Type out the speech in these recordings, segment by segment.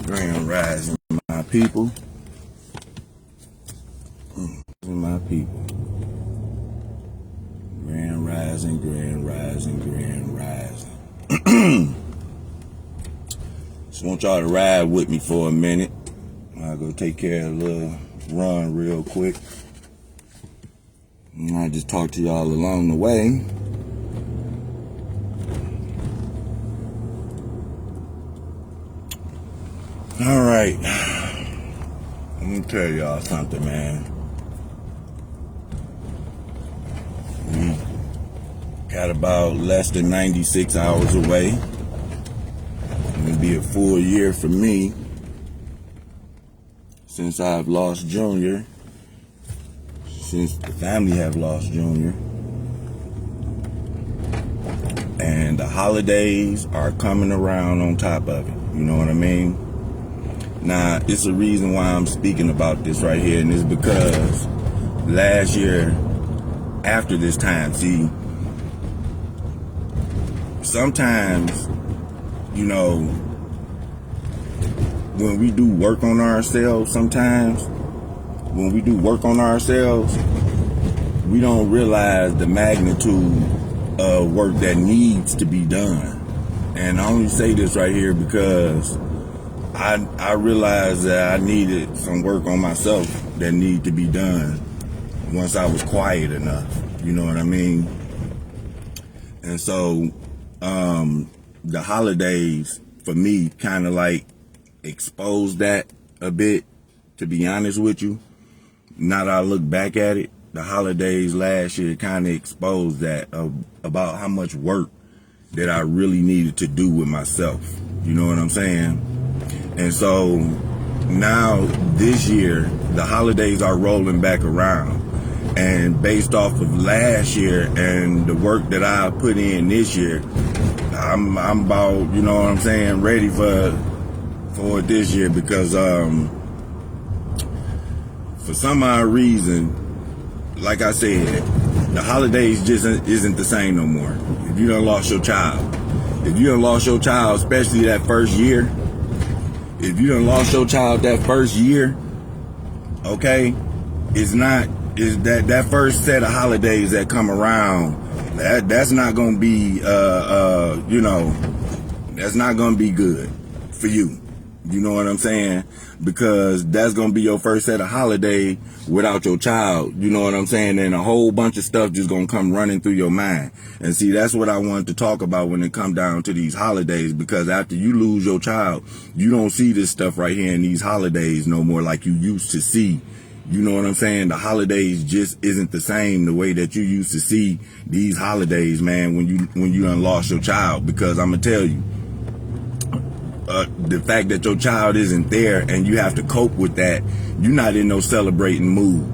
Grand Rising, my people. My people. Grand Rising, Grand Rising, Grand Rising. Just want y'all to ride with me for a minute. I'll go take care of a little run real quick. And I'll just talk to y'all along the way. All right. Let me tell y'all something, man. We got about less than 96 hours away. It'll be a full year for me since I've lost Junior. Since the family have lost Junior. And the holidays are coming around on top of it. You know what I mean? Now, it's a reason why I'm speaking about this right here, and it's because last year, after this time, see, sometimes, you know, when we do work on ourselves, we don't realize the magnitude of work that needs to be done. And I only say this right here because I realized that I needed some work on myself that needed to be done once I was quiet enough. You know what I mean? And so the holidays for me kind of like exposed that a bit, to be honest with you. Now that I look back at it, the holidays last year kind of exposed that about how much work that I really needed to do with myself. You know what I'm saying? And so now this year, the holidays are rolling back around. And based off of last year and the work that I put in this year, I'm about, you know what I'm saying, ready for this year because for some odd reason, like I said, the holidays just isn't the same no more. If you done lost your child, especially that first year, if you done lost your child that first year, okay, is that first set of holidays that come around, that's not gonna be that's not gonna be good for you. You know what I'm saying? Because that's gonna be your first set of holiday without your child. You know what I'm saying? And a whole bunch of stuff just gonna come running through your mind. And see, that's what I wanted to talk about when it come down to these holidays. Because after you lose your child, you don't see this stuff right here in these holidays no more like you used to see. You know what I'm saying? The holidays just isn't the same the way that you used to see these holidays, man, when you done lost your child. Because I'm gonna tell you, the fact that your child isn't there and you have to cope with that, you're not in no celebrating mood.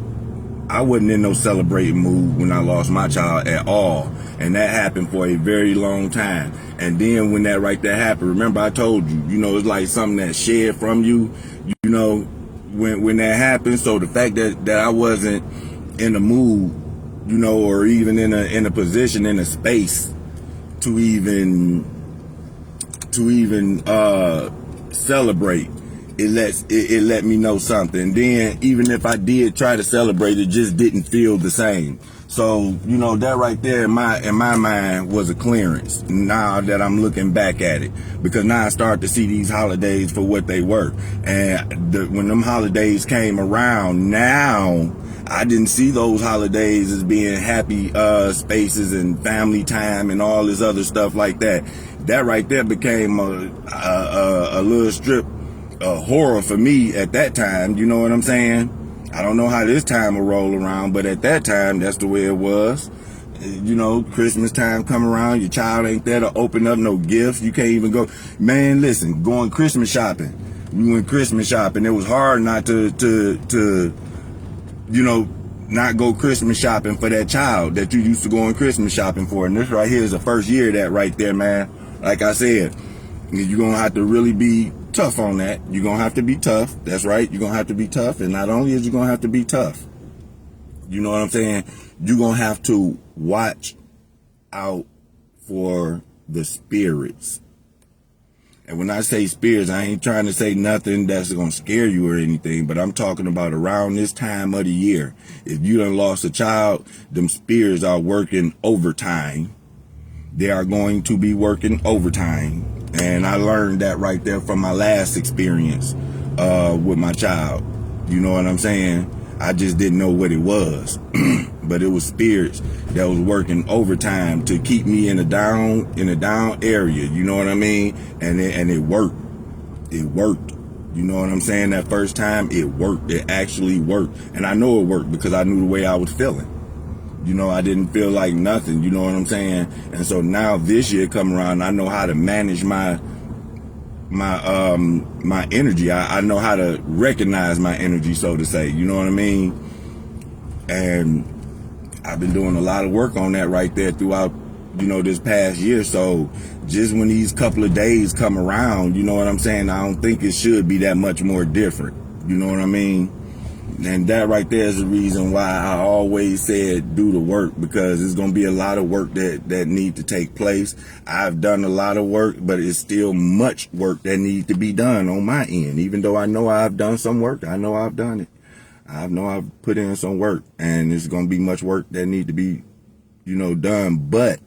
I wasn't in no celebrating mood when I lost my child at all. And that happened for a very long time. And then when that right there happened, remember I told you, you know, it's like something that shed from you, you know, when that happened. So the fact that I wasn't in the mood, you know, or even in a position, in a space to even celebrate, it let me know something. Then even if I did try to celebrate, it just didn't feel the same. So, you know, that right there in my mind was a clearance now that I'm looking back at it, because now I start to see these holidays for what they were. And when them holidays came around, now I didn't see those holidays as being happy spaces and family time and all this other stuff like that. That right there became a little strip of horror for me at that time. You know what I'm saying? I don't know how this time will roll around, but at that time, that's the way it was. You know, Christmas time come around, your child ain't there to open up no gifts. You can't even go. Man, listen, going Christmas shopping. We went Christmas shopping. It was hard not to you know, not go Christmas shopping for that child that you used to go on Christmas shopping for. And this right here is the first year of that right there, man. Like I said, you're going to have to really be tough on that. You're going to have to be tough. That's right. You're going to have to be tough. And not only is you going to have to be tough, you know what I'm saying? You're going to have to watch out for the spirits. And when I say spirits, I ain't trying to say nothing that's going to scare you or anything, but I'm talking about around this time of the year. If you done lost a child, them spirits are working overtime. They are going to be working overtime. And I learned that right there from my last experience with my child. You know what I'm saying? I just didn't know what it was. But it was spirits that was working overtime to keep me in a down area. You know what I mean? And it worked. It worked. You know what I'm saying? That first time, it worked. It actually worked. And I know it worked because I knew the way I was feeling. You know, I didn't feel like nothing. You know what I'm saying? And so now this year come around, I know how to manage my energy. I know how to recognize my energy, so to say. You know what I mean? And I've been doing a lot of work on that right there throughout, you know, this past year. So just when these couple of days come around, you know what I'm saying? I don't think it should be that much more different. You know what I mean? And that right there is the reason why I always said do the work, because there's going to be a lot of work that need to take place. I've done a lot of work, but it's still much work that needs to be done on my end. Even though I know I've done some work, I know I've done it. I know I've put in some work, and there's going to be much work that need to be, you know, done. But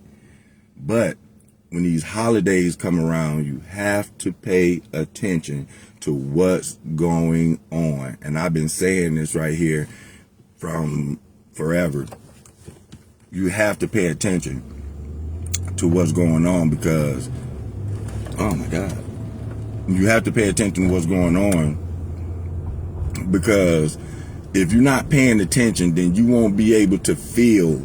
when these holidays come around, you have to pay attention to what's going on. And I've been saying this right here from forever. You have to pay attention to what's going on because, oh my God, you have to pay attention to what's going on, because if you're not paying attention, then you won't be able to feel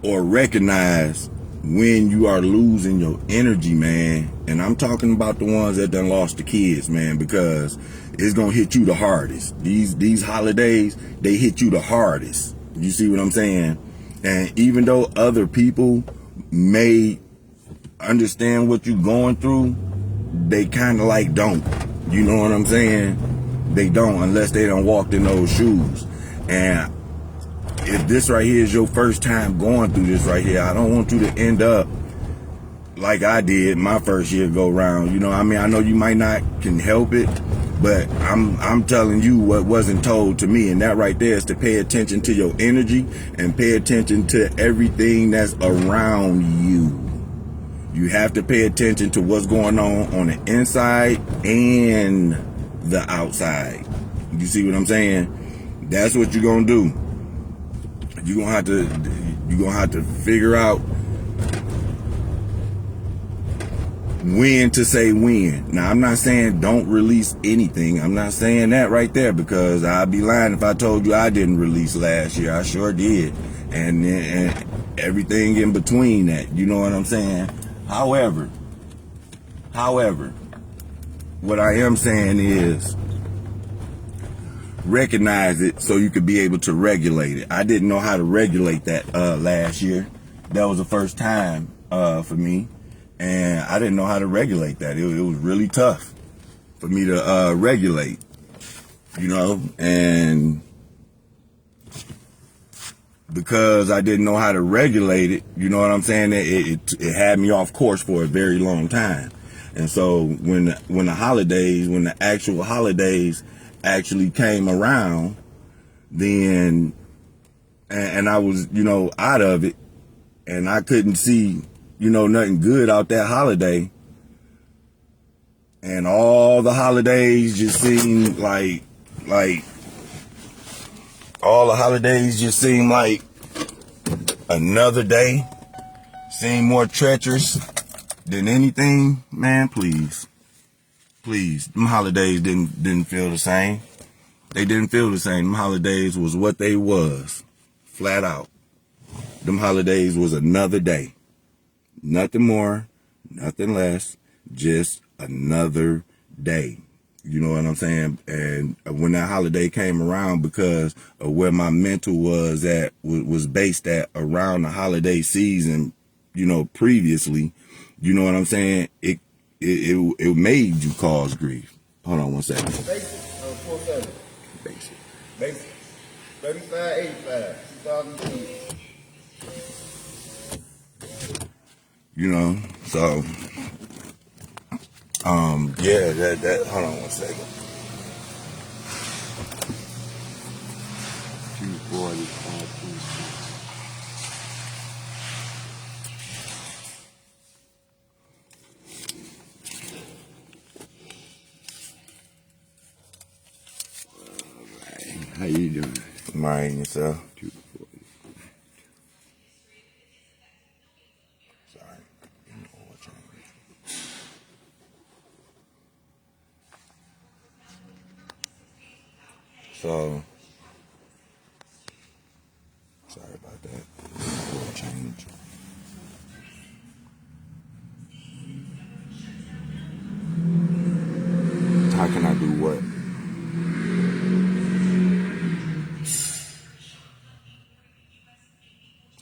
or recognize when you are losing your energy, man. And I'm talking about the ones that done lost the kids, man, because it's gonna hit you the hardest. These holidays, they hit you the hardest. You see what I'm saying? And even though other people may understand what you're going through, they kind of like don't. You know what I'm saying? They don't, unless they done walked in those shoes. And if this right here is your first time going through this right here, I don't want you to end up like I did my first year go round. You know what I mean? I know you might not can help it, but I'm telling you what wasn't told to me. And that right there is to pay attention to your energy and pay attention to everything that's around you. You have to pay attention to what's going on the inside and the outside. You see what I'm saying? That's what you're gonna do. You're gonna have to figure out when to say when. Now, I'm not saying don't release anything. I'm not saying that right there, because I'd be lying if I told you I didn't release last year. I sure did. And everything in between that. You know what I'm saying? However, what I am saying is recognize it so you could be able to regulate it. I didn't know how to regulate that last year. That was the first time for me, and I didn't know how to regulate that. It was really tough for me to regulate, you know, and because I didn't know how to regulate it, you know what I'm saying, it had me off course for a very long time. And so when the actual holidays actually came around, then and I was, you know, out of it, and I couldn't see, you know, nothing good out that holiday, and all the holidays just seemed like all the holidays just seemed like another day, seemed more treacherous than anything. Man, please, them holidays didn't feel the same. They didn't feel the same. Them holidays was what they was, flat out. Them holidays was another day. Nothing more, nothing less, just another day. You know what I'm saying? And when that holiday came around, because of where my mental was based at around the holiday season, you know, previously, you know what I'm saying? It made you cause grief. Hold on 1 second. Basic, 470. Basic. 3585, 2002. You know, so Yeah, that hold on one second. 245. How you doing? Mind yourself. 240. Sorry. Oil change. So, sorry about that. Oil change. How can I do what?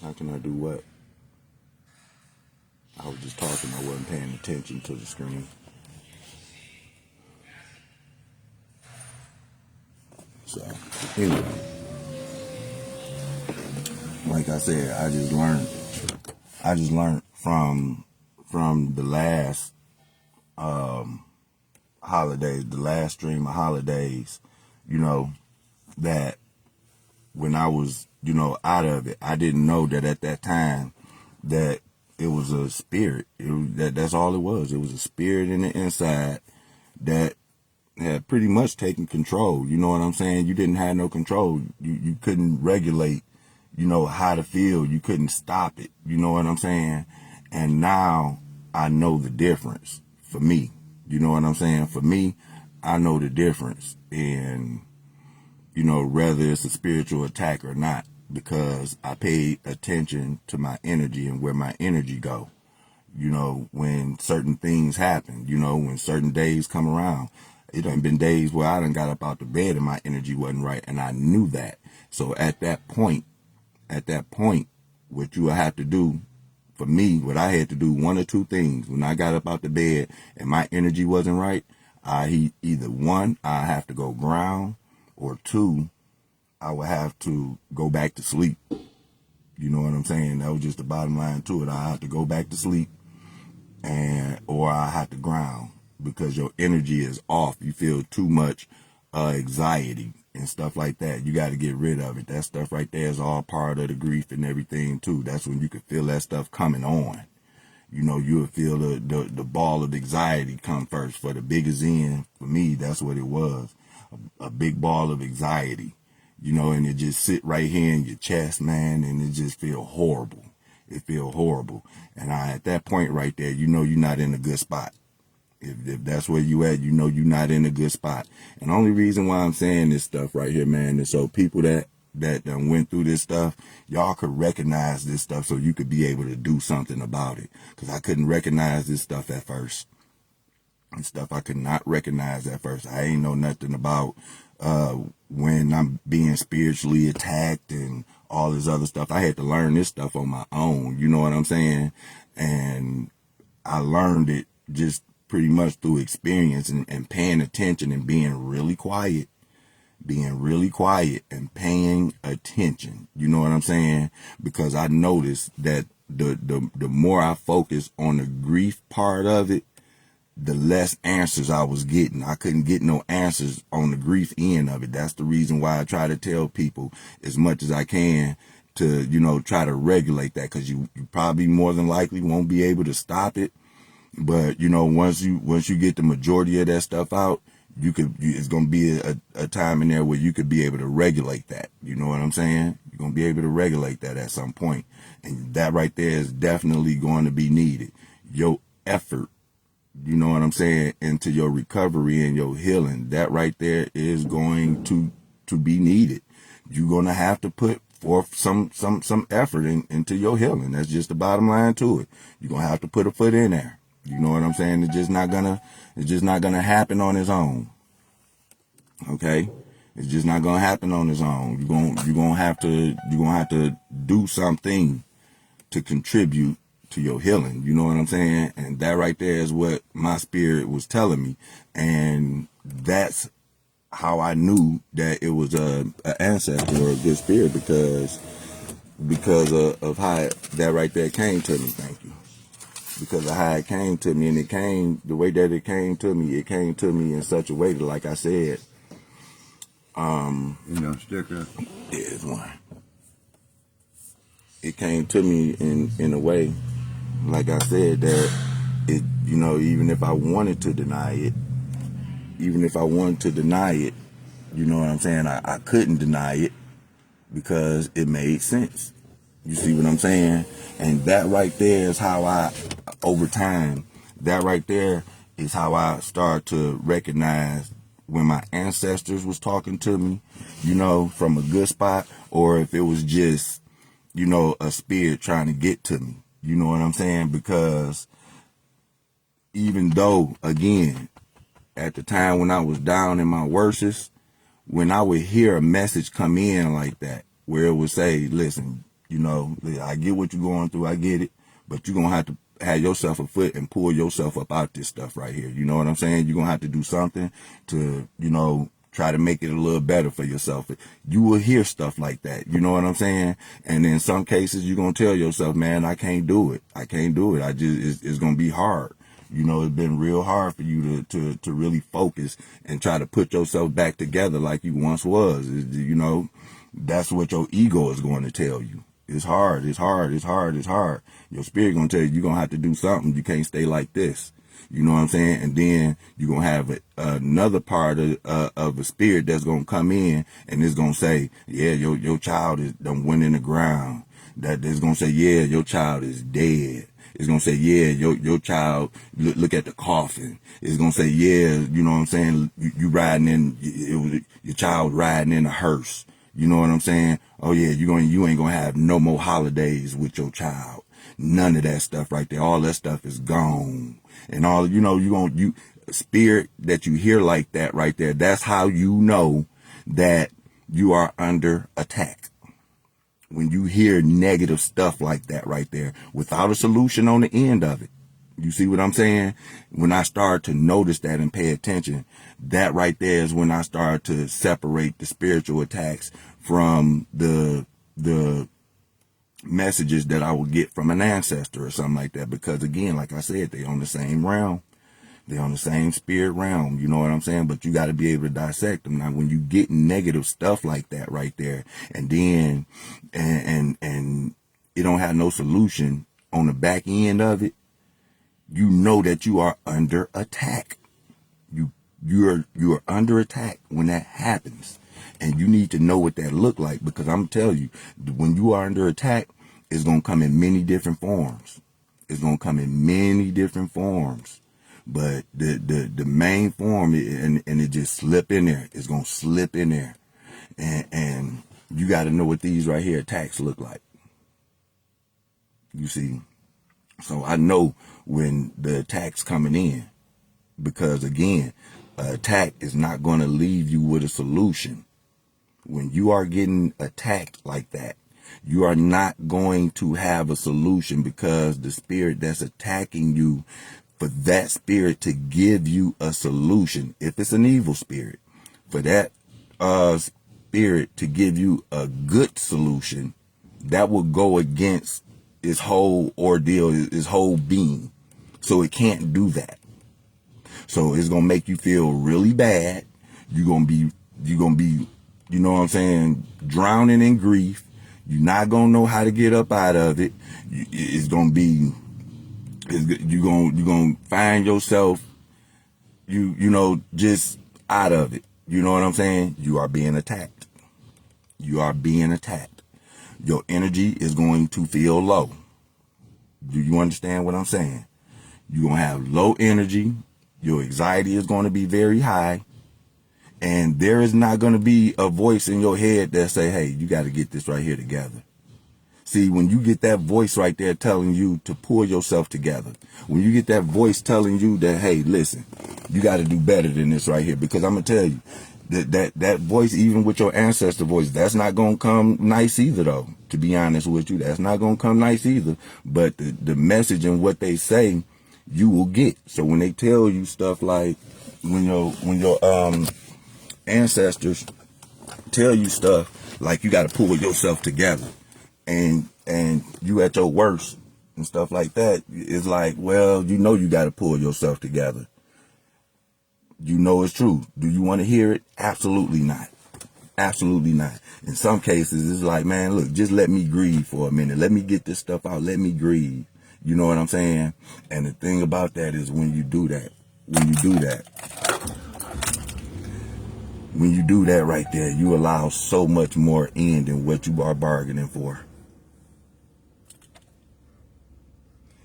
How can I do what? I was just talking. I wasn't paying attention to the screen. So, anyway, like I said, I just learned from the last holidays, the last stream of holidays, you know, that when I was, out of it, I didn't know that at that time that it was a spirit. That's all it was. It was a spirit in the inside that had pretty much taken control. You know what I'm saying? You didn't have no control. You couldn't regulate, how to feel. You couldn't stop it. You know what I'm saying? And now I know the difference for me. You know what I'm saying? For me, I know the difference in, whether it's a spiritual attack or not, because I paid attention to my energy and where my energy go. When certain things happen, when certain days come around, it done been days where I done got up out the bed and my energy wasn't right, and I knew that. So at that point, what you will have to do, for me, what I had to do, one or two things. When I got up out the bed and my energy wasn't right, either one, I have to go ground, or two, I would have to go back to sleep. You know what I'm saying? That was just the bottom line to it. I have to go back to sleep, or I have to ground, because your energy is off. You feel too much anxiety and stuff like that. You got to get rid of it. That stuff right there is all part of the grief and everything too. That's when you can feel that stuff coming on. You'll feel the ball of anxiety come first. For the biggest end, for me, that's what it was. A big ball of anxiety, and it just sit right here in your chest, man, and it just feel horrible. It feel horrible. And at that point right there, you're not in a good spot. If that's where you at, you're not in a good spot. And the only reason why I'm saying this stuff right here, man, is so people that done went through this stuff, y'all could recognize this stuff, so you could be able to do something about it. Because I couldn't recognize this stuff at first. And stuff I could not recognize at first. I ain't know nothing about when I'm being spiritually attacked and all this other stuff. I had to learn this stuff on my own. You know what I'm saying? And I learned it just pretty much through experience and paying attention and being really quiet and paying attention. You know what I'm saying? Because I noticed that the more I focus on the grief part of it, the less answers I was getting. I couldn't get no answers on the grief end of it. That's the reason why I try to tell people as much as I can to, try to regulate that, because you probably more than likely won't be able to stop it. But, once you get the majority of that stuff out, it's going to be a time in there where you could be able to regulate that. You know what I'm saying? You're going to be able to regulate that at some point. And that right there is definitely going to be needed. Your effort, you know what I'm saying, into your recovery and your healing, that right there is going to be needed. You're going to have to put forth some effort into your healing. That's just the bottom line to it. You're going to have to put a foot in there. You know what I'm saying? It's just not gonna happen on its own. Okay? It's just not gonna happen on its own. You're gonna have to do something to contribute to your healing. You know what I'm saying? And that right there is what my spirit was telling me. And that's how I knew that it was an ancestor or a good spirit, because of how that right there came to me. Thank you. because of how it came to me. And it came, the way that it came to me in such a way that, like I said, sticker. there's one. It came to me in a way, like I said, that it, even if I wanted to deny it, you know what I'm saying, I couldn't deny it because it made sense. You see what I'm saying? And that right there is how over time, that right there is how I start to recognize when my ancestors was talking to me, from a good spot, or if it was just, a spirit trying to get to me. You know what I'm saying? Because even though, again, at the time when I was down in my worstest, when I would hear a message come in like that, where it would say, listen, I get what you're going through, I get it, but you're going to have to have yourself a foot and pull yourself up out this stuff right here. You know what I'm saying? You're going to have to do something to, try to make it a little better for yourself. You will hear stuff like that. You know what I'm saying? And in some cases, you're going to tell yourself, man, I can't do it. I can't do it. It's going to be hard. It's been real hard for you to really focus and try to put yourself back together like you once was. That's what your ego is going to tell you. It's hard. It's hard. It's hard. It's hard. Your spirit going to tell you, you're going to have to do something. You can't stay like this. You know what I'm saying? And then you're going to have another part of the spirit that's going to come in and it's going to say, yeah, your child is done went in the ground. That is going to say, yeah, your child is dead. It's going to say, yeah, your child, look at the coffin. It's going to say, yeah, you know what I'm saying? You riding in, your child riding in a hearse. You know what I'm saying? Oh yeah, you ain't going to have no more holidays with your child. None of that stuff right there. All that stuff is gone. And all, spirit that you hear like that right there, that's how you know that you are under attack. When you hear negative stuff like that right there, without a solution on the end of it. You see what I'm saying? When I start to notice that and pay attention, that right there is when I start to separate the spiritual attacks from the messages that I would get from an ancestor or something like that. Because again, like I said, they on the same realm. They on the same spirit realm. You know what I'm saying? But you got to be able to dissect them. Now, when you get negative stuff like that right there, and then, and it don't have no solution on the back end of it, you know that you are under attack. You are under attack when that happens. And you need to know what that look like, because I'm telling you, when you are under attack, it's going to come in many different forms. It's going to come in many different forms. But the main form, and it just slip in there. It's going to slip in there. And you got to know what these right here attacks look like. You see? So I know when the attack's coming in, because again, an attack is not going to leave you with a solution. When you are getting attacked like that, you are not going to have a solution, because the spirit that's attacking you, for that spirit to give you a solution, if it's an evil spirit, for that spirit to give you a good solution, that will go against its whole ordeal, its whole being. So it can't do that. So it's going to make you feel really bad. You're going to be, you know what I'm saying, drowning in grief. You're not going to know how to get up out of it. It's going to be, you're going to find yourself, just out of it. You know what I'm saying? You are being attacked. You are being attacked. Your energy is going to feel low. Do you understand what I'm saying? You're going to have low energy. Your anxiety is going to be very high. And there is not going to be a voice in your head that say, hey, you got to get this right here together. See, when you get that voice right there telling you to pull yourself together, when you get that voice telling you that, hey, listen, you got to do better than this right here, because I'm going to tell you that voice, even with your ancestor voice, that's not going to come nice either, though, to be honest with you. That's not going to come nice either. But the message and what they say, you will get. So when they tell you stuff like, when your ancestors tell you stuff like you got to pull yourself together, and you at your worst, and stuff like that, it's like, well, you know, you got to pull yourself together. You know it's true. Do you want to hear it? Absolutely not. Absolutely not. In some cases, it's like, man, look, just let me grieve for a minute. Let me get this stuff out. Let me grieve. You know what I'm saying? And the thing about that is when you do that right there, you allow so much more in than what you are bargaining for.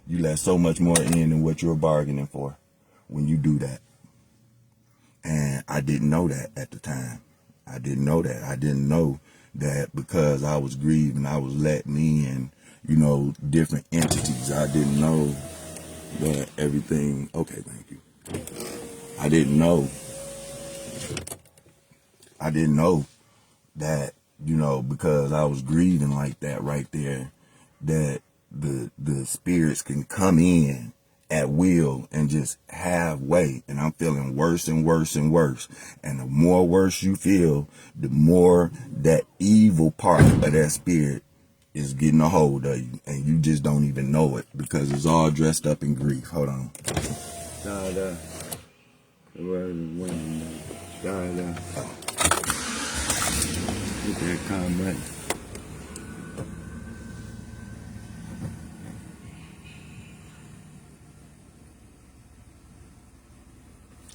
You let so much more in than what you're bargaining for when you do that. And I didn't know that at the time. I didn't know that. I didn't know that because I was grieving, I was letting in, you know, different entities. I didn't know that everything. Okay, thank you. I didn't know that, you know, because I was grieving like that right there, that the spirits can come in at will and just have way. And I'm feeling worse and worse and worse. And the more worse you feel, the more that evil part of that spirit is getting a hold of you. And you just don't even know it because it's all dressed up in grief. Hold on. Get that comment.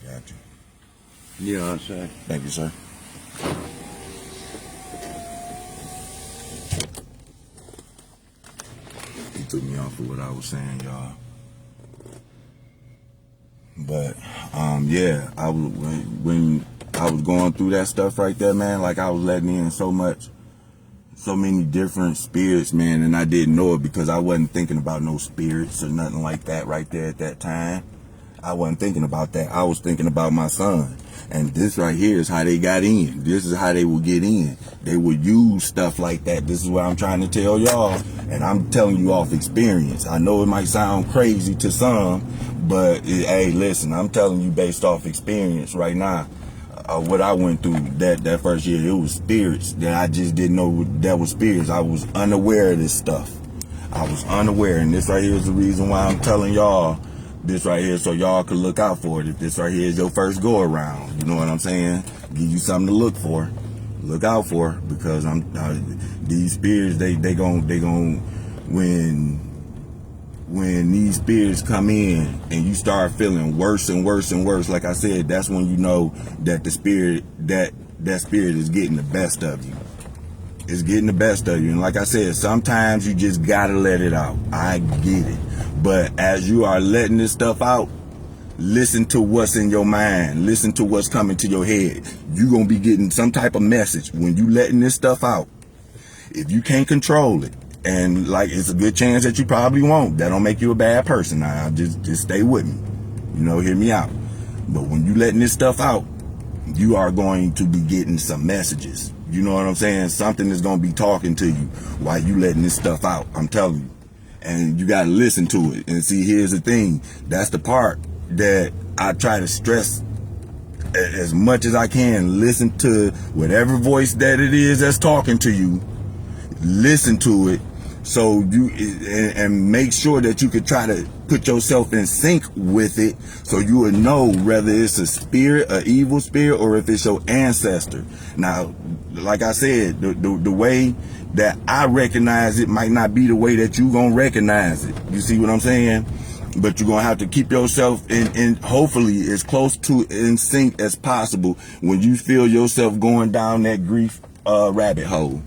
Gotcha. Yeah, sir. Thank you, sir. He took me off of what I was saying, y'all. But yeah, I was when I was going through that stuff right there, man. Like I was letting in so many different spirits, man, and I didn't know it because I wasn't thinking about no spirits or nothing like that right there at that time. I wasn't thinking about that. I was thinking about my son. And this right here is how they got in. This is how they would get in. They would use stuff like that. This is what I'm trying to tell y'all. And I'm telling you off experience. I know it might sound crazy to some, but hey, listen, I'm telling you based off experience right now. What I went through that first year, it was spirits that I just didn't know that was spirits. I was unaware of this stuff. I was unaware. And this right here is the reason why I'm telling y'all this right here, so y'all can look out for it. If this right here is your first go around, you know what I'm saying? Give you something to look for, look out for, because these spirits, they gon' when these spirits come in and you start feeling worse and worse and worse, like I said, that's when you know that the spirit that spirit is getting the best of you. It's getting the best of you. And like I said, sometimes you just gotta let it out. I get it. But as you are letting this stuff out, listen to what's in your mind. Listen to what's coming to your head. You're going to be getting some type of message when you letting this stuff out. If you can't control it, and like it's a good chance that you probably won't. That don't make you a bad person. Now, just stay with me. You know, hear me out. But when you letting this stuff out, you are going to be getting some messages. You know what I'm saying? Something is going to be talking to you while you letting this stuff out. I'm telling you. And you got to listen to it. And see, here's the thing. That's the part that I try to stress as much as I can. Listen to whatever voice that it is that's talking to you. Listen to it. So you, and make sure that you could try to put yourself in sync with it. So you would know whether it's a spirit, an evil spirit, or if it's your ancestor. Now, like I said, the way that I recognize it might not be the way that you gonna recognize it. You see what I'm saying? But you're gonna have to keep yourself in hopefully as close to in sync as possible when you feel yourself going down that grief rabbit hole.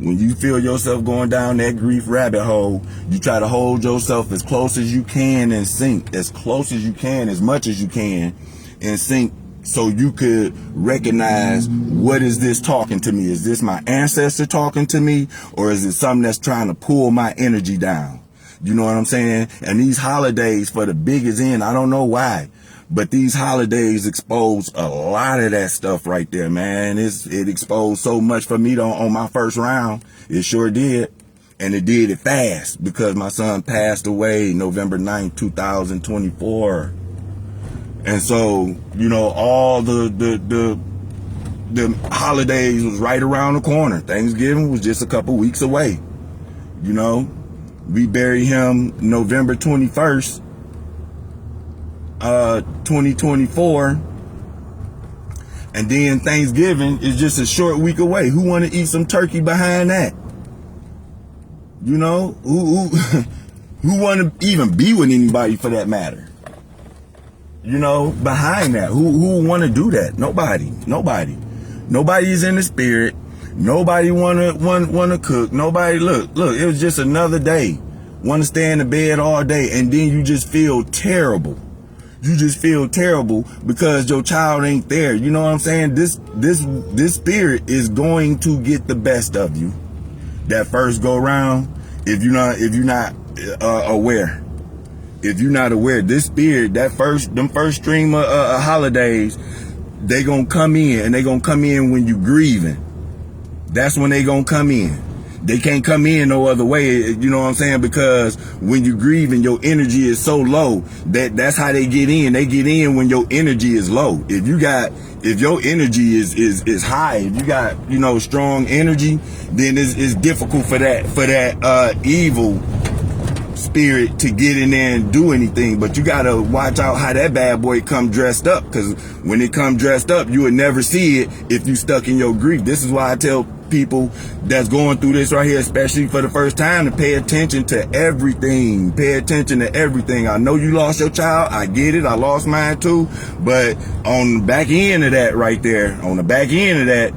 When you feel yourself going down that grief rabbit hole, you try to hold yourself as close as you can in sync, as close as you can, as much as you can in sync, so you could recognize, what is this talking to me? Is this my ancestor talking to me? Or is it something that's trying to pull my energy down? You know what I'm saying? And these holidays for the biggest end, I don't know why, but these holidays expose a lot of that stuff right there, man. It exposed so much for me on my first round. It sure did. And it did it fast because my son passed away November 9th, 2024. And so, you know, all the holidays was right around the corner. Thanksgiving was just a couple weeks away, you know. We bury him November 21st, 2024. And then Thanksgiving is just a short week away. Who want to eat some turkey behind that? You know, who want to even be with anybody for that matter? You know, behind that, who want to do that? Nobody. Nobody's in the spirit. Nobody want to cook. Nobody, look, it was just another day. Want to stay in the bed all day, and then you just feel terrible. You just feel terrible because your child ain't there. You know what I'm saying? This spirit is going to get the best of you. That first go round, if you're not aware. If you're not aware, this spirit, them first stream of holidays, they gonna come in, and they gonna come in when you grieving. That's when they gonna come in. They can't come in no other way, you know what I'm saying? Because when you grieving, your energy is so low that's how they get in. They get in when your energy is low. If your energy is high, if you got, you know, strong energy, then it's difficult for that evil spirit to get in there and do anything. But you gotta watch out how that bad boy come dressed up, because when it come dressed up, you would never see it if you stuck in your grief. This is why I tell people that's going through this right here, especially for the first time, to pay attention to everything. Pay attention to everything. I know you lost your child. I get it. I lost mine too. But on the back end of that right there, on the back end of that,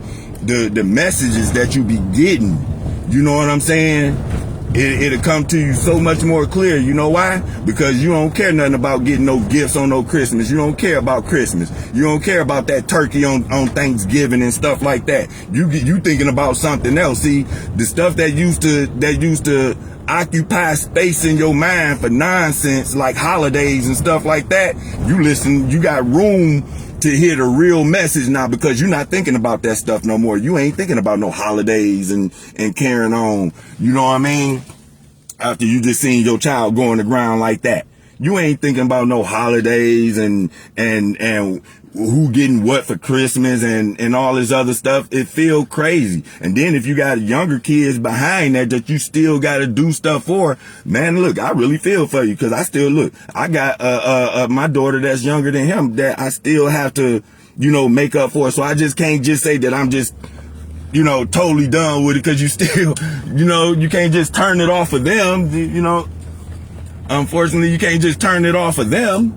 the messages that you be getting, you know what I'm saying? It'll come to you so much more clear. You know why? Because you don't care nothing about getting no gifts on no Christmas. You don't care about Christmas. You don't care about that turkey on Thanksgiving and stuff like that. You thinking about something else. See, the stuff that used to occupy space in your mind for nonsense like holidays and stuff like that, you got room to hear the real message now, because you're not thinking about that stuff no more. You ain't thinking about no holidays and carrying on. You know what I mean? After you just seen your child go on the ground like that, you ain't thinking about no holidays and who getting what for Christmas and all this other stuff. It feel crazy. And then if you got younger kids behind that you still got to do stuff for, man, look, I really feel for you, because I got my daughter that's younger than him that I still have to, you know, make up for. So I just can't just say that I'm just, you know, totally done with it, because you still, you know, you can't just turn it off of them. You know, unfortunately, you can't just turn it off of them.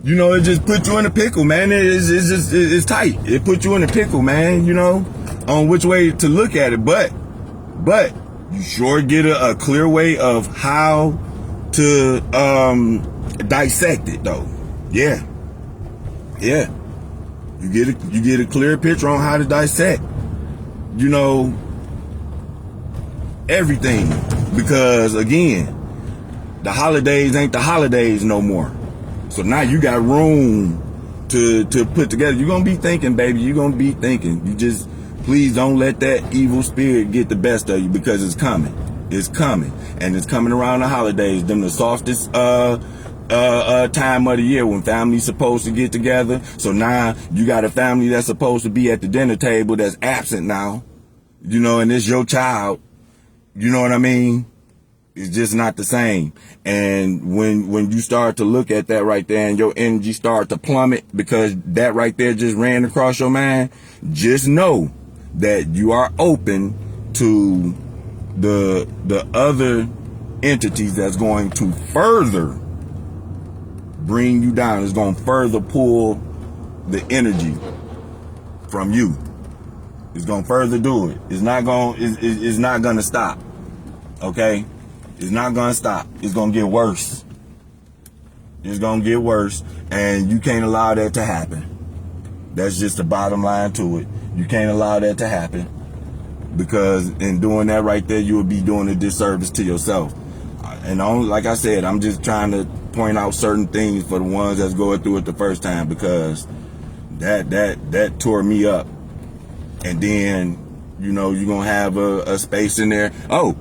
You know, it just put you in a pickle, man. It's tight. It put you in a pickle, man, you know, on which way to look at it. But you sure get a clear way of how to dissect it, though. Yeah. You get a clear picture on how to dissect, you know, everything. Because again, the holidays ain't the holidays no more. So now you got room to put together. You're going to be thinking, baby. You're going to be thinking. You just, please don't let that evil spirit get the best of you, because it's coming. It's coming. And it's coming around the holidays. Them the softest time of the year when families supposed to get together. So now you got a family that's supposed to be at the dinner table that's absent now. You know, and it's your child. You know what I mean? It's just not the same. And when you start to look at that right there and your energy start to plummet because that right there just ran across your mind, just know that you are open to the other entities that's going to further bring you down. It's going to further pull the energy from you. It's going to further do it. It's not going to stop. Okay? It's not going to stop. It's going to get worse. It's going to get worse. And you can't allow that to happen. That's just the bottom line to it. You can't allow that to happen. Because in doing that right there, you will be doing a disservice to yourself. And like I said, I'm just trying to point out certain things for the ones that's going through it the first time, because that tore me up. And then, you know, you're going to have a space in there. Oh,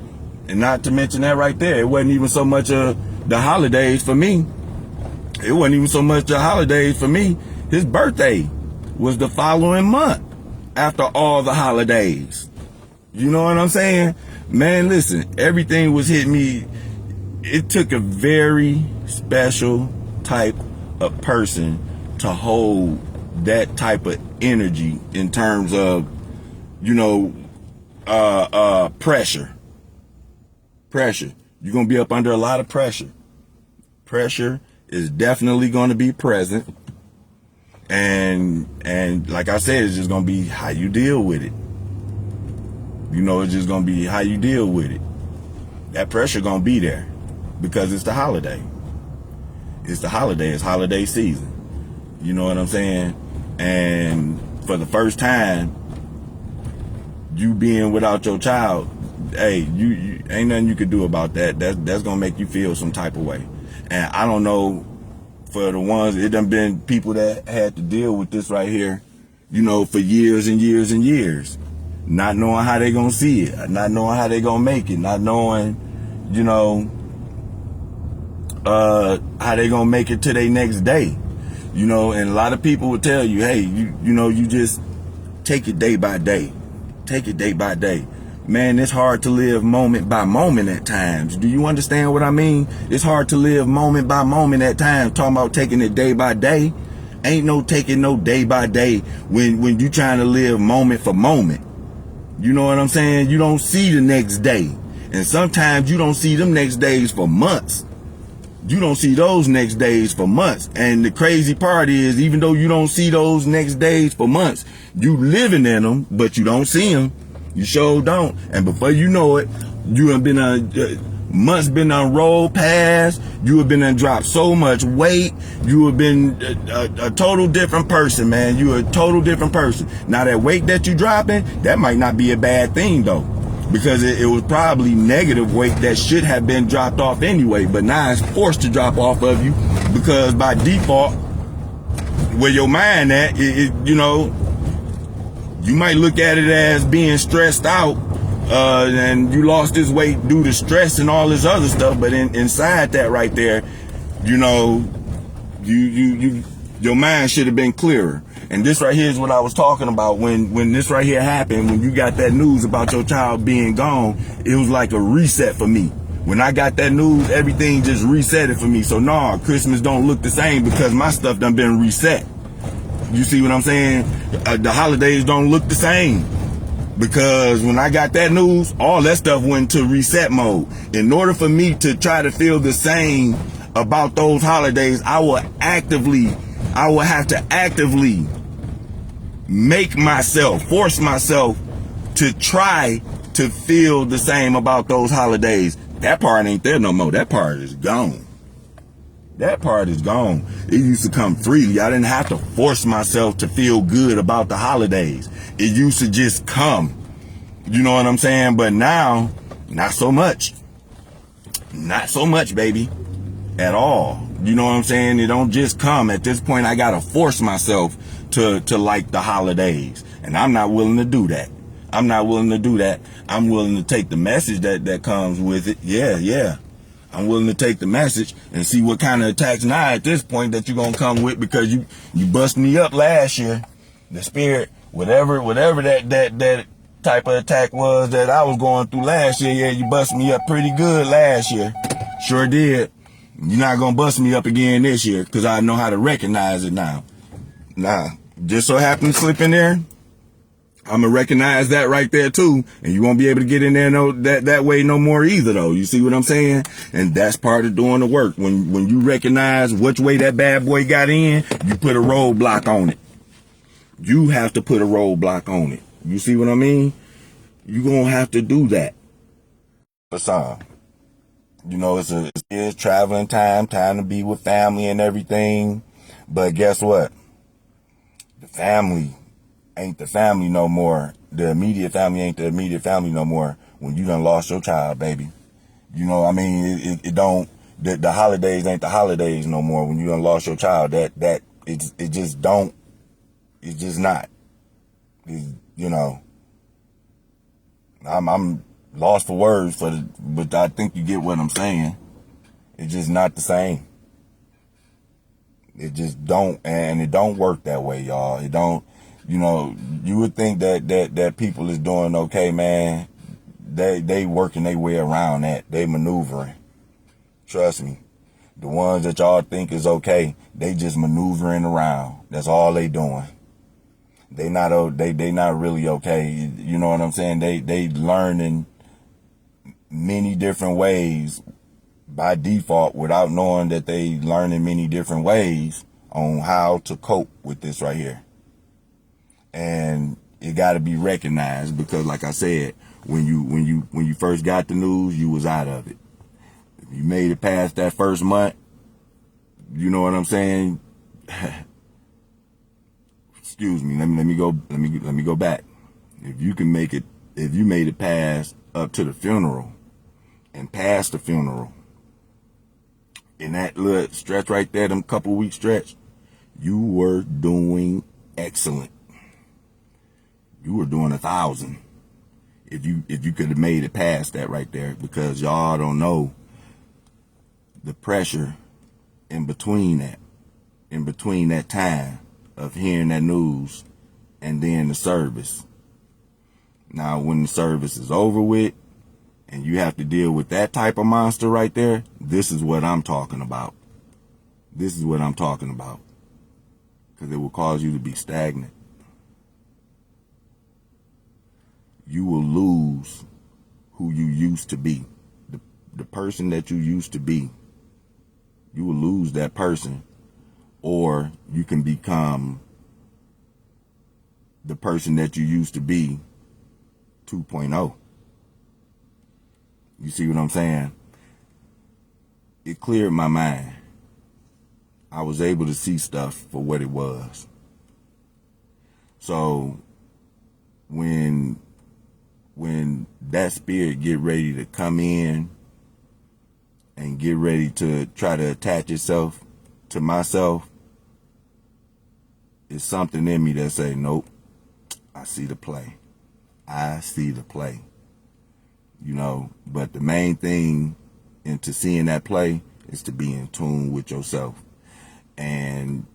and not to mention that right there, it wasn't even so much the holidays for me. It wasn't even so much the holidays for me. His birthday was the following month after all the holidays. You know what I'm saying? Man, listen, everything was hitting me. It took a very special type of person to hold that type of energy in terms of, pressure. You're going to be up under a lot of pressure. Pressure is definitely going to be present. And like I said, it's just going to be how you deal with it. It's just going to be how you deal with it. That pressure going to be there because it's the holiday. It's the holiday. It's holiday season. You know what I'm saying? And for the first time, you being without your child, hey, you ain't nothing you could do about that. That's gonna make you feel some type of way. And I don't know, for the ones, it done been people that had to deal with this right here, for years and years and years, not knowing how they gonna see it, not knowing how they gonna make it, not knowing, how they gonna make it to their next day. And a lot of people would tell you, hey, you just take it day by day. Take it day by day. Man, it's hard to live moment by moment at times. Do you understand what I mean? It's hard to live moment by moment at times. Talking about taking it day by day. Ain't no taking no day by day when you trying to live moment for moment. You know what I'm saying? You don't see the next day. And sometimes you don't see them next days for months. You don't see those next days for months. And the crazy part is, even though you don't see those next days for months, you living in them, but you don't see them. You sure don't. And before you know it, you have been months been rolled past. You have been dropped so much weight. You have been a total different person, man. You are a total different person. Now that weight that you dropping, that might not be a bad thing though, because it was probably negative weight that should have been dropped off anyway, but now it's forced to drop off of you because by default, where your mind at, you might look at it as being stressed out, and you lost this weight due to stress and all this other stuff, but inside that right there, your mind should have been clearer. And this right here is what I was talking about when this right here happened, when you got that news about your child being gone. It was like a reset for me. When I got that news, everything just resetted for me. So Christmas don't look the same because my stuff done been reset. You see what I'm saying? The holidays don't look the same because when I got that news, all that stuff went to reset mode. In order for me to try to feel the same about those holidays, I will have to actively force myself to try to feel the same about those holidays. That part ain't there no more. That part is gone. That part is gone. It used to come freely. I didn't have to force myself to feel good about the holidays. It used to just come. You know what I'm saying? But now, not so much. Not so much, baby. At all. You know what I'm saying? It don't just come. At this point, I gotta force myself to like the holidays. And I'm not willing to do that. I'm not willing to do that. I'm willing to take the message that comes with it. Yeah. I'm willing to take the message and see what kind of attacks now at this point that you're gonna come with, because you bust me up last year. The spirit, whatever that type of attack was that I was going through last year, yeah, you bust me up pretty good last year. Sure did. You're not gonna bust me up again this year because I know how to recognize it now. Nah, just so happen to slip in there, I'm gonna recognize that right there too, and you won't be able to get in there that way no more either though. You see what I'm saying? And that's part of doing the work. When you recognize which way that bad boy got in, you put a roadblock on it. You have to put a roadblock on it. You see what I mean? You gonna have to do that. It's it's traveling time to be with family and everything. But guess what? The family ain't the family no more. The immediate family ain't the immediate family no more when you done lost your child, baby. You know, I mean, it don't, the holidays ain't the holidays no more when you done lost your child. It just don't, it's just not. I'm lost for words but I think you get what I'm saying. It's just not the same. It just don't, and it don't work that way, y'all. It don't. You would think that people is doing okay, man. they working their way around that. They maneuvering. Trust me. The ones that y'all think is okay, they just maneuvering around. That's all they doing. They not really okay. You know what I'm saying? They learning many different ways by default without knowing that they learning many different ways on how to cope with this right here. And it got to be recognized because, like I said, when you first got the news, you was out of it. If you made it past that first month, you know what I'm saying? Excuse me. Let me go back. If you made it past up to the funeral and past the funeral, in that little stretch right there, them couple week stretch, you were doing excellent. You were doing 1,000 if you could have made it past that right there, because y'all don't know the pressure in between that time of hearing that news and then the service. Now, when the service is over with and you have to deal with that type of monster right there, this is what I'm talking about. This is what I'm talking about. Because it will cause you to be stagnant. You will lose who you used to be. The person that you used to be. You will lose that person. Or you can become the person that you used to be 2.0. You see what I'm saying? It cleared my mind. I was able to see stuff for what it was. So when that spirit get ready to come in and get ready to try to attach itself to myself, it's something in me that say, nope, I see the play. I see the play. You know, but the main thing into seeing that play is to be in tune with yourself. And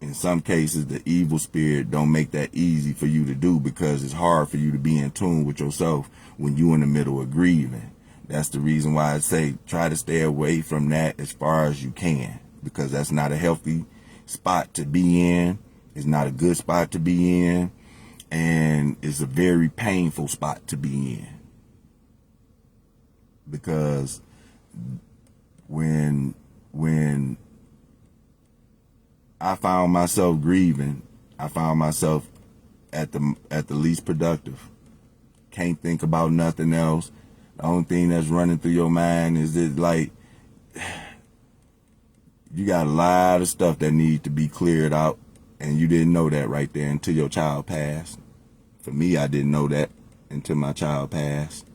in some cases, the evil spirit don't make that easy for you to do, because it's hard for you to be in tune with yourself when you're in the middle of grieving. That's the reason why I say try to stay away from that as far as you can, because that's not a healthy spot to be in. It's not a good spot to be in. And it's a very painful spot to be in. Because when I found myself grieving, I found myself at the least productive. Can't think about nothing else. The only thing that's running through your mind is that, like, you got a lot of stuff that needs to be cleared out, and you didn't know that right there until your child passed. For me, I didn't know that until my child passed.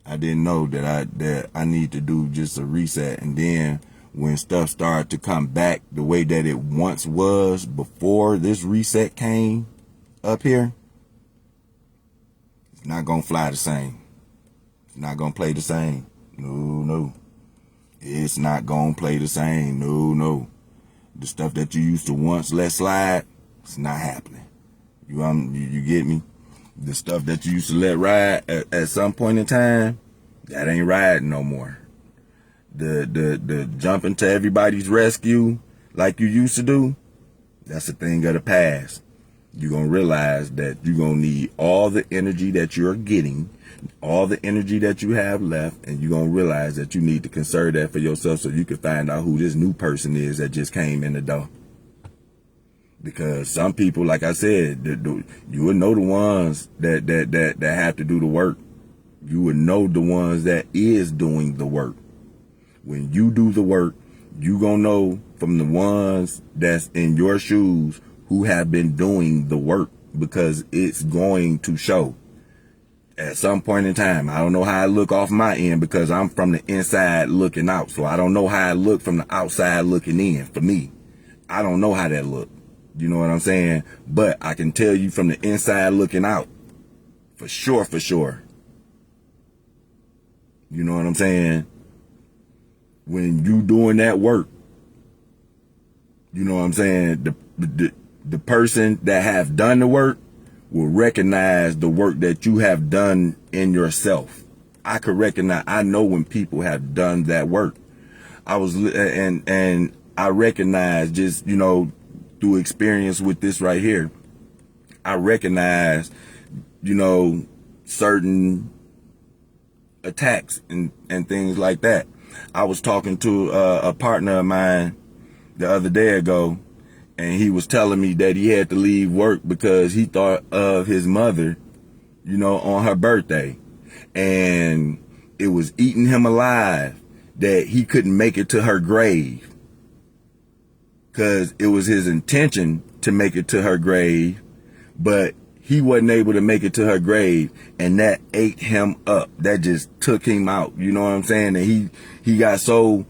I didn't know that I need to do just a reset. And then when stuff started to come back the way that it once was before this reset came up here, it's not going to fly the same. It's not going to play the same. No. It's not going to play the same. No. The stuff that you used to once let slide, it's not happening. You get me? The stuff that you used to let ride at some point in time, that ain't riding no more. The jumping to everybody's rescue like you used to do, that's a thing of the past. You're going to realize that you're going to need all the energy that you're getting, all the energy that you have left, and you're going to realize that you need to conserve that for yourself so you can find out who this new person is that just came in the door. Because some people, like I said, you would know the ones that have to do the work. You would know the ones that is doing the work. When you do the work, you gonna know from the ones that's in your shoes who have been doing the work, because it's going to show at some point in time. I don't know how I look off my end, because I'm from the inside looking out. So I don't know how I look from the outside looking in. For me, I don't know how that look. You know what I'm saying? But I can tell you from the inside looking out, for sure. You know what I'm saying? When you doing that work, you know what I'm saying? The person that have done the work will recognize the work that you have done in yourself. I could recognize, I know when people have done that work. And I recognize just, through experience with this right here, I recognize, certain attacks and things like that. I was talking to a partner of mine the other day ago, and he was telling me that he had to leave work because he thought of his mother, on her birthday, and it was eating him alive that he couldn't make it to her grave, because it was his intention to make it to her grave, but he wasn't able to make it to her grave, and that ate him up. That just took him out. You know what I'm saying? And he got so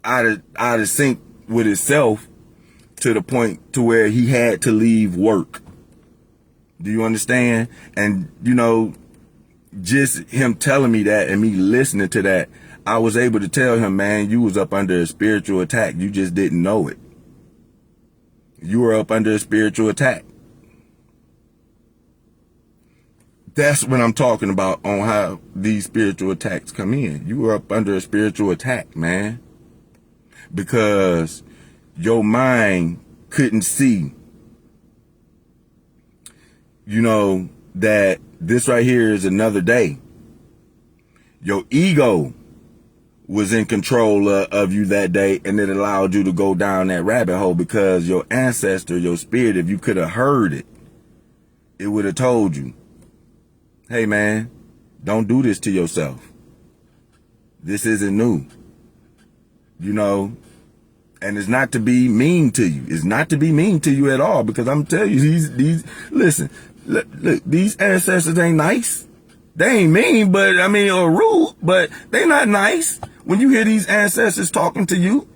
out of sync with himself to the point to where he had to leave work. Do you understand? And just him telling me that and me listening to that, I was able to tell him, man, you was up under a spiritual attack. You just didn't know it. You were up under a spiritual attack. That's what I'm talking about on how these spiritual attacks come in. You were up under a spiritual attack, man. Because your mind couldn't see, that this right here is another day. Your ego was in control of you that day, and it allowed you to go down that rabbit hole, because your ancestor, your spirit, if you could have heard it, it would have told you, hey man, don't do this to yourself. This isn't new. And it's not to be mean to you. It's not to be mean to you at all, because I'm telling you, listen, look, these ancestors ain't nice. They ain't mean, or rude, but they not nice. When you hear these ancestors talking to you,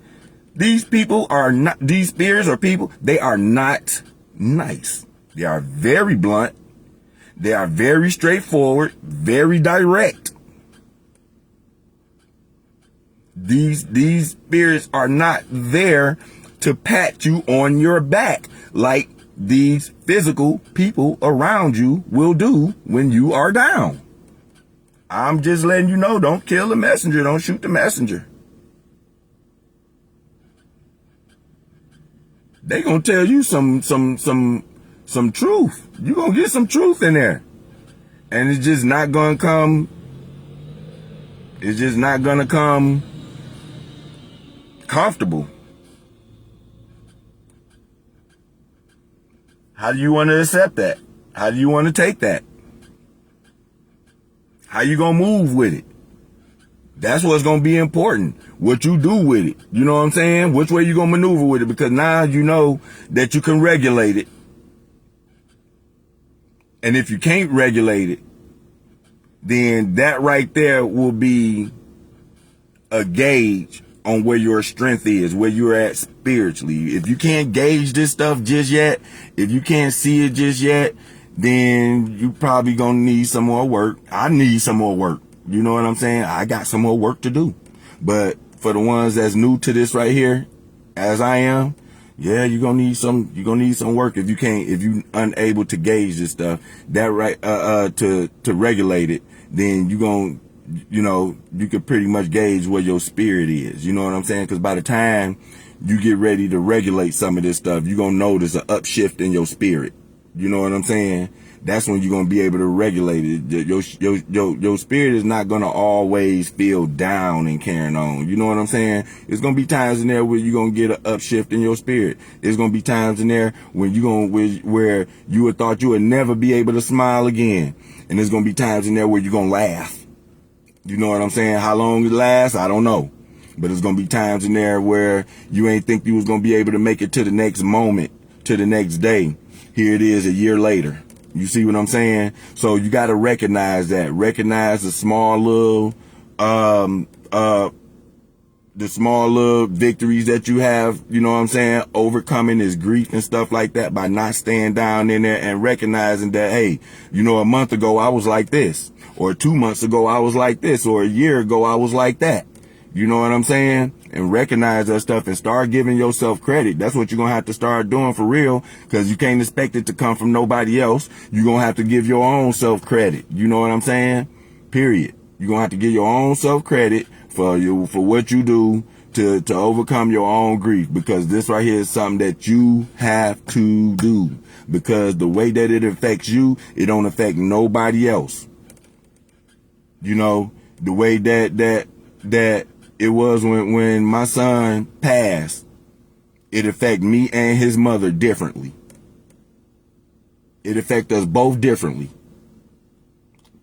these people are not, these spirits or people, they are not nice. They are very blunt. They are very straightforward, very direct. These spirits are not there to pat you on your back like these physical people around you will do when you are down. I'm just letting you know, don't kill the messenger. Don't shoot the messenger. They gonna tell you some truth. You gonna get some truth in there. And it's just not gonna come. It's just not gonna come comfortable. How do you want to accept that? How do you want to take that? How you gonna move with it? That's what's gonna be important. What you do with it. You know what I'm saying? Which way you gonna maneuver with it? Because now you know that you can regulate it. And if you can't regulate it, then that right there will be a gauge on where your strength is, where you're at spiritually. If you can't gauge this stuff just yet, if you can't see it just yet, then you probably gonna need some more work. I need some more work. You know what I'm saying? I got some more work to do. But for the ones that's new to this right here, as I am, yeah, you're gonna need some work if you unable to gauge this stuff, that right, to regulate it, then you could pretty much gauge where your spirit is. You know what I'm saying? Because by the time you get ready to regulate some of this stuff, you're gonna notice an upshift in your spirit. You know what I'm saying? That's when you're gonna be able to regulate it. Your spirit is not gonna always feel down and carrying on. You know what I'm saying? There's gonna be times in there where you're gonna get an upshift in your spirit. There's gonna be times in there when where you would thought you would never be able to smile again, and there's gonna be times in there where you're gonna laugh. You know what I'm saying? How long it lasts, I don't know. But there's going to be times in there where you ain't think you was going to be able to make it to the next moment, to the next day. Here it is a year later. You see what I'm saying? So you got to recognize that. Recognize the small little victories that you have, you know what I'm saying? Overcoming this grief and stuff like that by not staying down in there and recognizing that, hey, a month ago I was like this. Or 2 months ago, I was like this. Or a year ago, I was like that. You know what I'm saying? And recognize that stuff and start giving yourself credit. That's what you're going to have to start doing for real, because you can't expect it to come from nobody else. You're going to have to give your own self credit. You know what I'm saying? Period. You're going to have to give your own self credit for what you do to overcome your own grief, because this right here is something that you have to do, because the way that it affects you, it don't affect nobody else. You know, the way that it was when my son passed, it affected me and his mother differently. It affected us both differently.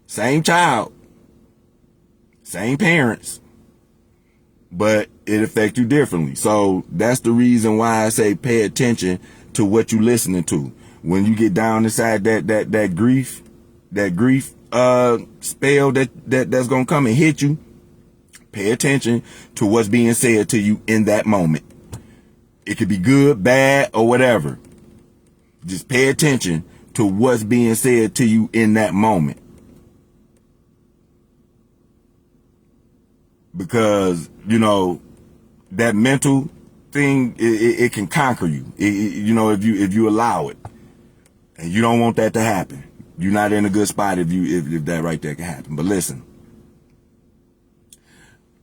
Same child, same parents, but it affects you differently. So that's the reason why I say pay attention to what you listening to. When you get down inside that grief spell that's gonna come and hit you, pay attention to what's being said to you in that moment. It could be good, bad, or whatever. Just pay attention to what's being said to you in that moment. Because, you know, that mental thing, it can conquer you. You know, if you allow it. And you don't want that to happen. You're not in a good spot if that right there can happen. But listen,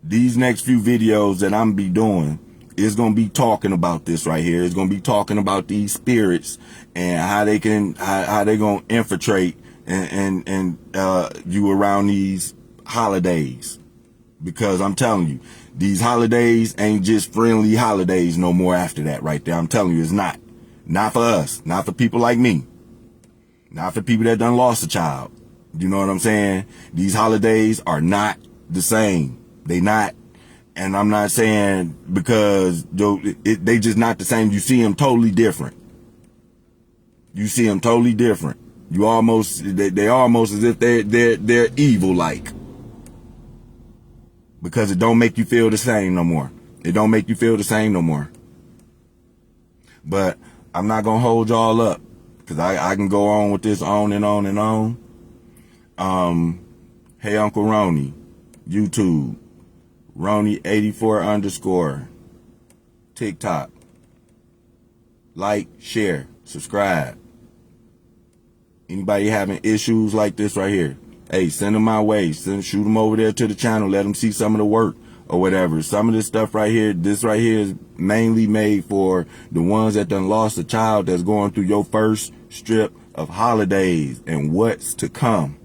these next few videos that I'm be doing is going to be talking about this right here. It's going to be talking about these spirits and how they going to infiltrate and you around these holidays. Because I'm telling you, these holidays ain't just friendly holidays no more after that right there. I'm telling you, it's not. Not for us. Not for people like me. Not for people that done lost a child. You know what I'm saying? These holidays are not the same. They not. And I'm not saying because they just not the same. You see them totally different. You see them totally different. You almost, they almost as if they're evil like. Because it don't make you feel the same no more. It don't make you feel the same no more. But I'm not going to hold y'all up, because I can go on with this on and on and on. Hey Uncle Roni, YouTube, Roni84_, TikTok. Like, share, subscribe. Anybody having issues like this right here, hey, send them my way. Shoot them over there to the channel. Let them see some of the work or whatever. Some of this stuff right here, this right here is mainly made for the ones that done lost a child that's going through your first strip of holidays and what's to come.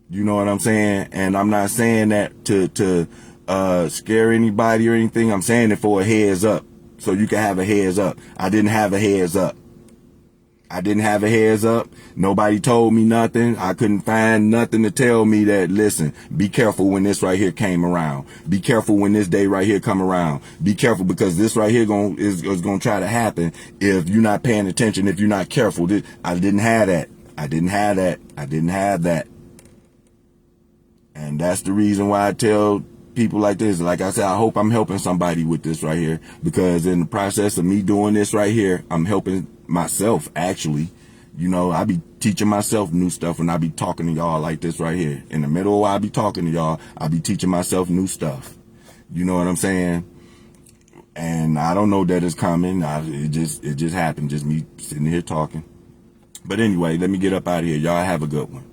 You know what I'm saying? And I'm not saying that to scare anybody or anything. I'm saying it for a heads up, so you can have a heads up. I didn't have a heads up. Nobody told me nothing. I couldn't find nothing to tell me that, listen, be careful when this right here came around. Be careful when this day right here come around. Be careful, because this right here is going to try to happen if you're not paying attention, if you're not careful. I didn't have that. And that's the reason why I tell people like this. Like I said, I hope I'm helping somebody with this right here, because in the process of me doing this right here, I'm helping myself, actually. You know, I be teaching myself new stuff when I be talking to y'all like this right here. In the middle of while I be talking to y'all, I be teaching myself new stuff. You know what I'm saying? And I don't know that it's coming. It just happened. Just me sitting here talking. But anyway, let me get up out of here. Y'all have a good one.